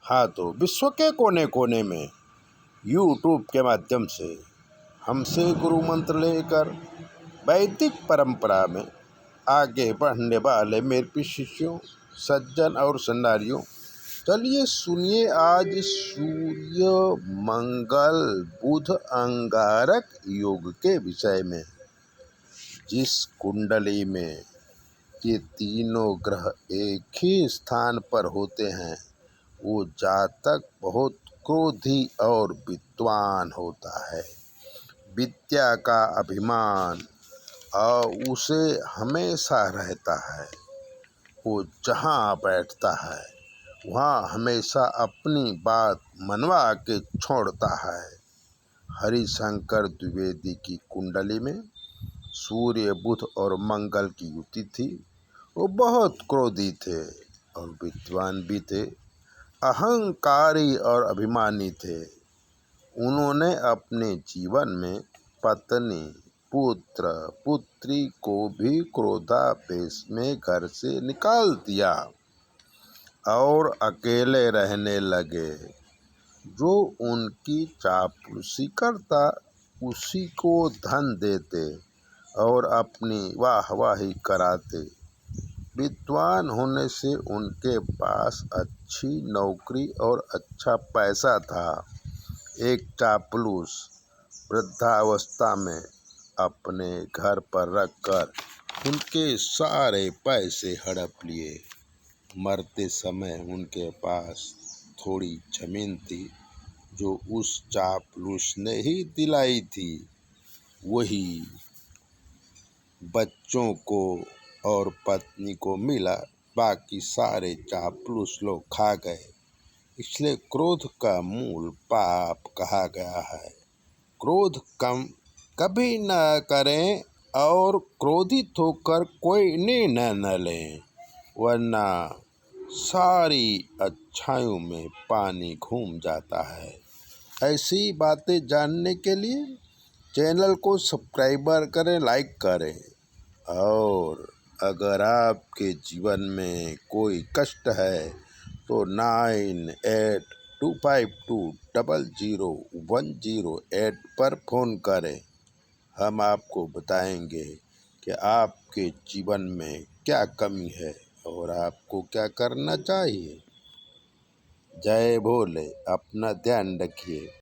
हाँ, तो विश्व के कोने कोने में यूट्यूब के माध्यम से हमसे गुरु मंत्र लेकर वैदिक परंपरा में आगे बढ़ने वाले मेरे प्रिय शिष्यों, सज्जन और सन्नारियों, चलिए सुनिए आज सूर्य मंगल बुध अंगारक योग के विषय में। जिस कुंडली में ये तीनों ग्रह एक ही स्थान पर होते हैं, वो जातक बहुत क्रोधी और विद्वान होता है। विद्या का अभिमान और उसे हमेशा रहता है। वो जहाँ बैठता है वहाँ हमेशा अपनी बात मनवा के छोड़ता है। हरिशंकर द्विवेदी की कुंडली में सूर्य बुध और मंगल की युति थी। वो बहुत क्रोधी थे और विद्वान भी थे, अहंकारी और अभिमानी थे। उन्होंने अपने जीवन में पत्नी, पुत्र, पुत्री को भी क्रोधावेश में घर से निकाल दिया और अकेले रहने लगे। जो उनकी चापलूसी करता उसी को धन देते और अपनी वाहवाही कराते। विद्वान होने से उनके पास अच्छी नौकरी और अच्छा पैसा था। एक चापलूस वृद्धावस्था में अपने घर पर रखकर उनके सारे पैसे हड़प लिए। मरते समय उनके पास थोड़ी जमीन थी जो उस चापलूस ने ही दिलाई थी। वही बच्चों को और पत्नी को मिला, बाकी सारे चापलूस लोग खा गए। इसलिए क्रोध का मूल पाप कहा गया है। क्रोध कम कभी न करें और क्रोधित होकर कोई निर्णय न लें, वरना सारी अच्छाइयों में पानी घूम जाता है। ऐसी बातें जानने के लिए चैनल को सब्सक्राइब करें, लाइक करें। और अगर आपके जीवन में कोई कष्ट है तो 9825200108 पर फ़ोन करें। हम आपको बताएंगे कि आपके जीवन में क्या कमी है और आपको क्या करना चाहिए। जय भोले, अपना ध्यान रखिए।